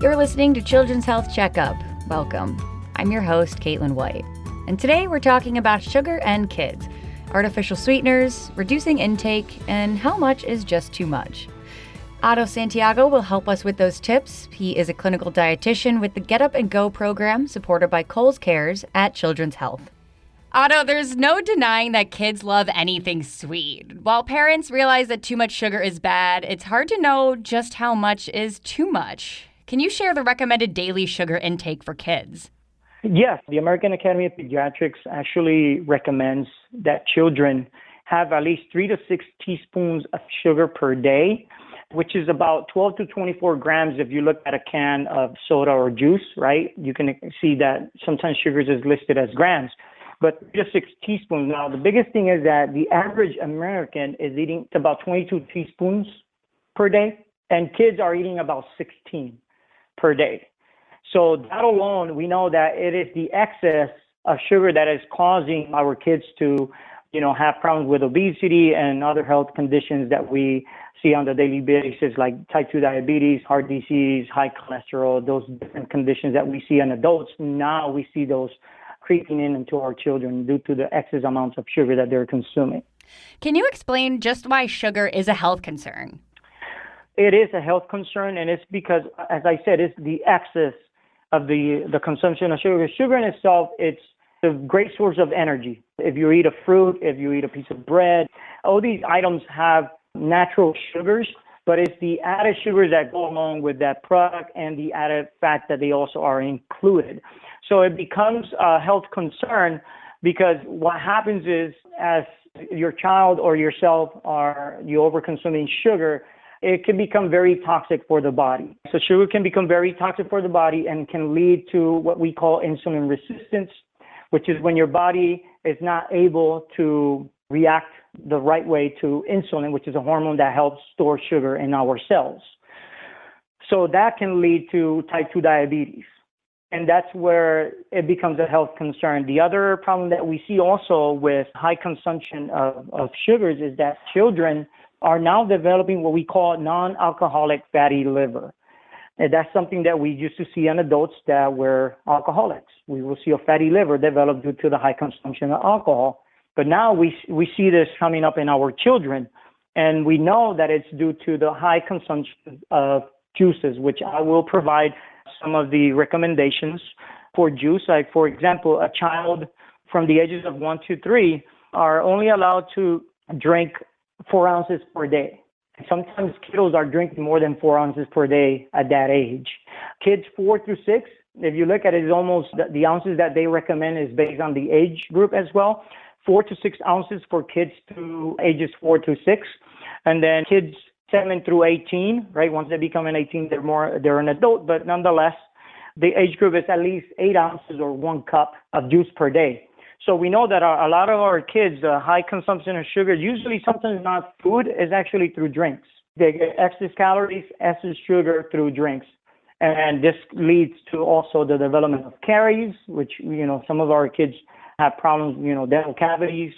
You're listening to Children's Health Checkup. Welcome. I'm your host, Caitlin White. And today we're talking about sugar and kids, artificial sweeteners, reducing intake, and how much is just too much. Otto Santiago will help us with those tips. He is a clinical dietitian with the Get Up and Go program supported by Kohl's Cares at Children's Health. Otto, there's no denying that kids love anything sweet. While parents realize that too much sugar is bad, it's hard to know just how much is too much. Can you share the recommended daily sugar intake for kids? Yes, the American Academy of Pediatrics actually recommends that children have at least 3 to 6 teaspoons of sugar per day, which is about 12 to 24 grams if you look at a can of soda or juice, right? You can see that sometimes sugar is listed as grams. But just 6 teaspoons. Now, the biggest thing is that the average American is eating about 22 teaspoons per day, and kids are eating about 16 per day. So that alone, we know that it is the excess of sugar that is causing our kids to, have problems with obesity and other health conditions that we see on the daily basis, like type 2 diabetes, heart disease, high cholesterol, those different conditions that we see in adults. Now we see those creeping into our children due to the excess amounts of sugar that they're consuming. Can you explain just why sugar is a health concern? It is a health concern, and it's because, as I said, it's the excess of the consumption of sugar. Sugar in itself, it's a great source of energy. If you eat a fruit, if you eat a piece of bread, all these items have natural sugars, but it's the added sugars that go along with that product and the added fat that they also are included. So it becomes a health concern because what happens is as your child or yourself you overconsuming sugar, it can become very toxic for the body. So sugar can become very toxic for the body and can lead to what we call insulin resistance, which is when your body is not able to react the right way to insulin, which is a hormone that helps store sugar in our cells. So that can lead to type 2 diabetes. And that's where it becomes a health concern. The other problem that we see also with high consumption of sugars is that children are now developing what we call non-alcoholic fatty liver. And that's something that we used to see in adults that were alcoholics. We will see a fatty liver develop due to the high consumption of alcohol. But now we see this coming up in our children. And we know that it's due to the high consumption of juices, which I will provide some of the recommendations for juice. Like, for example, a child from the ages of 1 to 3 are only allowed to drink 4 ounces per day. Sometimes kiddos are drinking more than 4 ounces per day at that age. Kids 4 through 6, if you look at it, it's almost the ounces that they recommend is based on the age group as well. 4 to 6 ounces for kids to ages 4 to 6. And then kids 7 through 18, right? Once they become an 18, they're an adult, but nonetheless, the age group is at least 8 ounces or 1 cup of juice per day. So we know that a lot of our kids, high consumption of sugar, usually sometimes not food, is actually through drinks. They get excess calories, excess sugar through drinks. And this leads to also the development of caries, which, some of our kids have problems, dental cavities,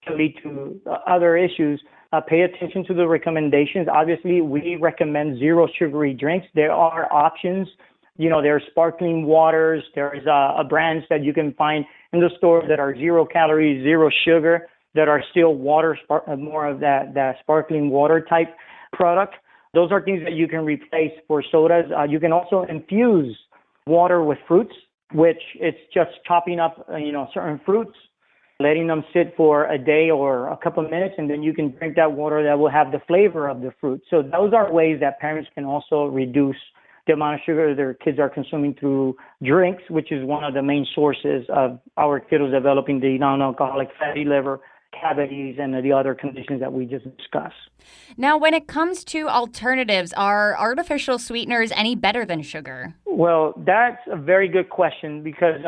can lead to other issues. Pay attention to the recommendations. Obviously, we recommend zero sugary drinks. There are options. There are sparkling waters. There's brands that you can find in the store that are 0 calories, 0 sugar, that are still water, more of that sparkling water type product. Those are things that you can replace for sodas. You can also infuse water with fruits, which it's just chopping up, certain fruits, letting them sit for a day or a couple of minutes, and then you can drink that water that will have the flavor of the fruit. So those are ways that parents can also reduce the amount of sugar their kids are consuming through drinks, which is one of the main sources of our kiddos developing the non-alcoholic fatty liver, cavities, and the other conditions that we just discussed. Now, when it comes to alternatives, are artificial sweeteners any better than sugar? Well, that's a very good question because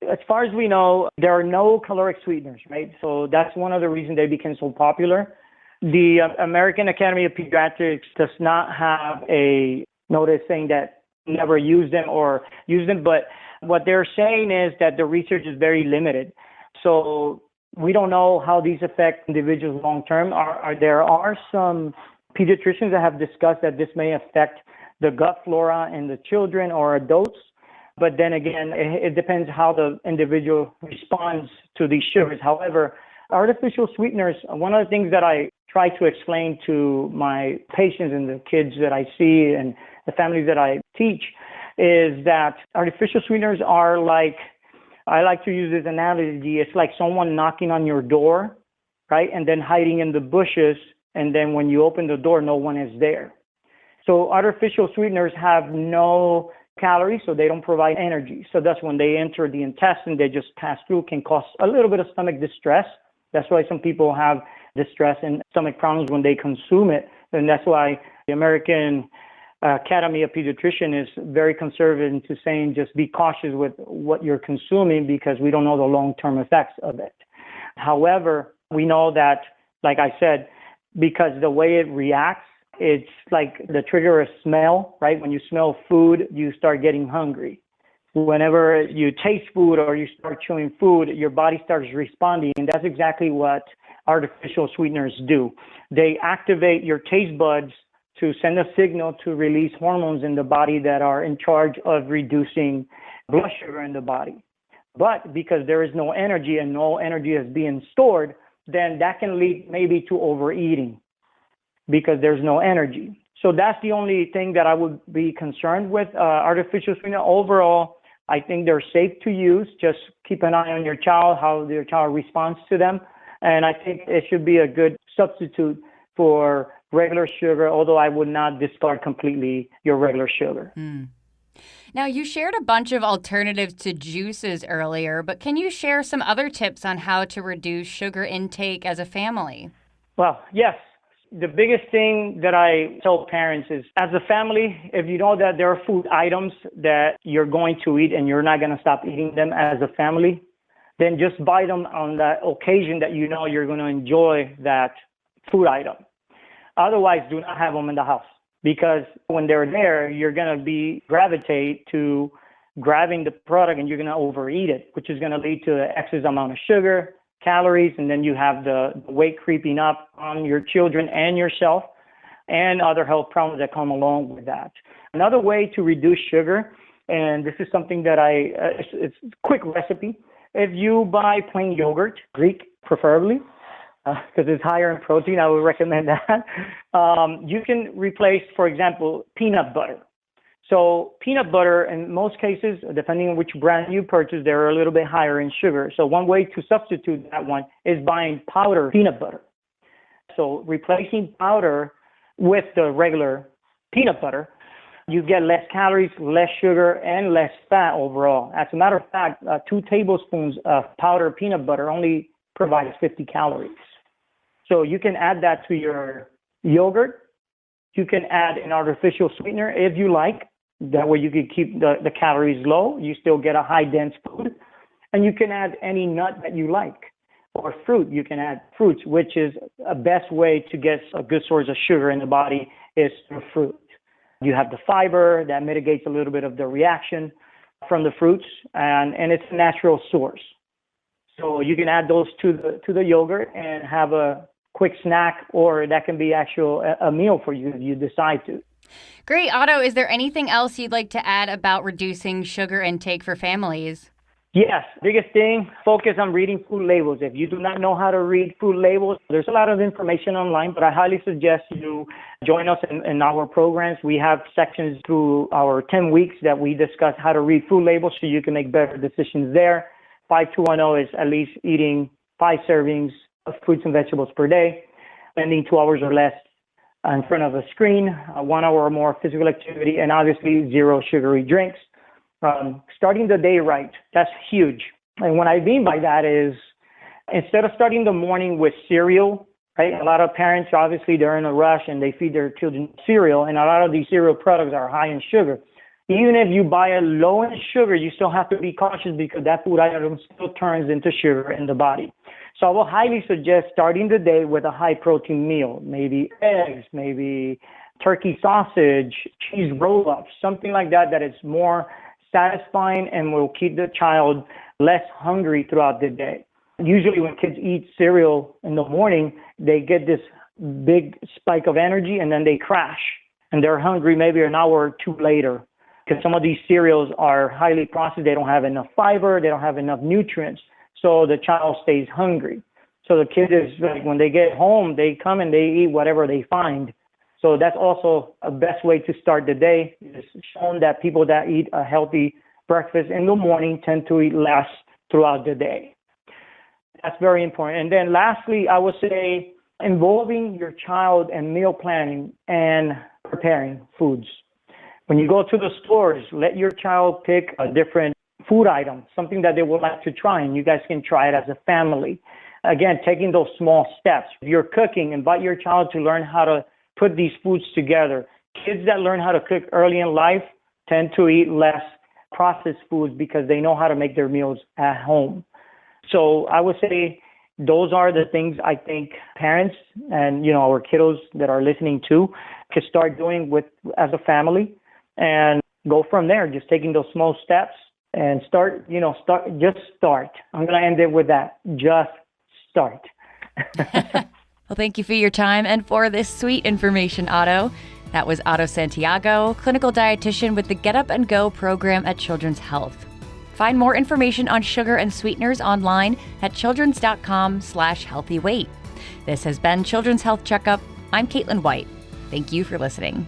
as far as we know, there are no caloric sweeteners, right? So that's one of the reasons they became so popular. The American Academy of Pediatrics does not have a notice saying that never use them or use them, but what they're saying is that the research is very limited. So we don't know how these affect individuals long term. There are some pediatricians that have discussed that this may affect the gut flora in the children or adults. But then again, it depends how the individual responds to these sugars. However, artificial sweeteners, one of the things that I try to explain to my patients and the kids that I see and the families that I teach is that artificial sweeteners are like, I like to use this analogy, it's like someone knocking on your door, right? And then hiding in the bushes. And then when you open the door, no one is there. So artificial sweeteners have no calories, so they don't provide energy. So that's when they enter the intestine, they just pass through, can cause a little bit of stomach distress. That's why some people have distress and stomach problems when they consume it. And that's why the American Academy of Pediatrician is very conservative into saying just be cautious with what you're consuming because we don't know the long-term effects of it. However, we know that, like I said, because the way it reacts, it's like the trigger of smell, right? When you smell food, you start getting hungry. Whenever you taste food or you start chewing food, your body starts responding. And that's exactly what artificial sweeteners do. They activate your taste buds to send a signal to release hormones in the body that are in charge of reducing blood sugar in the body. But because there is no energy and no energy is being stored, then that can lead maybe to overeating because there's no energy. So that's the only thing that I would be concerned with. Artificial sweetener, overall, I think they're safe to use. Just keep an eye on your child, how your child responds to them. And I think it should be a good substitute for regular sugar, although I would not discard completely your regular sugar. Now, you shared a bunch of alternatives to juices earlier, but can you share some other tips on how to reduce sugar intake as a family? Well, yes. The biggest thing that I tell parents is, as a family, if you know that there are food items that you're going to eat and you're not going to stop eating them as a family, then just buy them on that occasion that you know you're going to enjoy that food item. Otherwise, do not have them in the house, because when they're there, you're going to gravitate to grabbing the product and you're going to overeat it, which is going to lead to an excess amount of sugar, calories, and then you have the weight creeping up on your children and yourself and other health problems that come along with that. Another way to reduce sugar, and this is something that it's a quick recipe. If you buy plain yogurt, Greek preferably, because it's higher in protein, I would recommend that. You can replace, for example, peanut butter. So peanut butter, in most cases, depending on which brand you purchase, they're a little bit higher in sugar. So one way to substitute that one is buying powdered peanut butter. So replacing powder with the regular peanut butter, you get less calories, less sugar, and less fat overall. As a matter of fact, 2 tablespoons of powdered peanut butter only provides 50 calories. So you can add that to your yogurt. You can add an artificial sweetener if you like. That way you can keep the calories low. You still get a high dense food. And you can add any nut that you like. Or fruit, you can add fruits, which is a best way to get a good source of sugar in the body is through fruit. You have the fiber that mitigates a little bit of the reaction from the fruits, and it's a natural source. So you can add those to the yogurt and have a quick snack, or that can be a meal for you if you decide to. Great. Otto, is there anything else you'd like to add about reducing sugar intake for families? Yes. Biggest thing, focus on reading food labels. If you do not know how to read food labels, there's a lot of information online, but I highly suggest you join us in our programs. We have sections through our 10 weeks that we discuss how to read food labels so you can make better decisions there. 5210 is at least eating 5 servings of fruits and vegetables per day, spending 2 hours or less in front of a screen, 1 hour or more physical activity, and obviously 0 sugary drinks. Starting the day right, that's huge. And what I mean by that is, instead of starting the morning with cereal, right? A lot of parents, obviously, they're in a rush and they feed their children cereal, and a lot of these cereal products are high in sugar. Even if you buy a low in sugar, you still have to be cautious because that food item still turns into sugar in the body. So I will highly suggest starting the day with a high protein meal, maybe eggs, maybe turkey sausage, cheese roll-ups, something like that is more satisfying and will keep the child less hungry throughout the day. Usually when kids eat cereal in the morning, they get this big spike of energy and then they crash. and they're hungry maybe an hour or two later. Because some of these cereals are highly processed. They don't have enough fiber. They don't have enough nutrients. So the child stays hungry. So the kid is like, when they get home, they come and they eat whatever they find. So that's also a best way to start the day. It's shown that people that eat a healthy breakfast in the morning tend to eat less throughout the day. That's very important. And then lastly, I would say involving your child in meal planning and preparing foods. When you go to the stores, let your child pick a different food item, something that they would like to try, and you guys can try it as a family. Again, taking those small steps. If you're cooking, invite your child to learn how to put these foods together. Kids that learn how to cook early in life tend to eat less processed foods because they know how to make their meals at home. So I would say those are the things I think parents and, our kiddos that are listening to could start doing as a family. And go from there, just taking those small steps and start. Just start. I'm going to end it with that. Just start. Well, thank you for your time and for this sweet information, Otto. That was Otto Santiago, clinical dietitian with the Get Up and Go program at Children's Health. Find more information on sugar and sweeteners online at childrens.com/healthyweight. This has been Children's Health Checkup. I'm Caitlin White. Thank you for listening.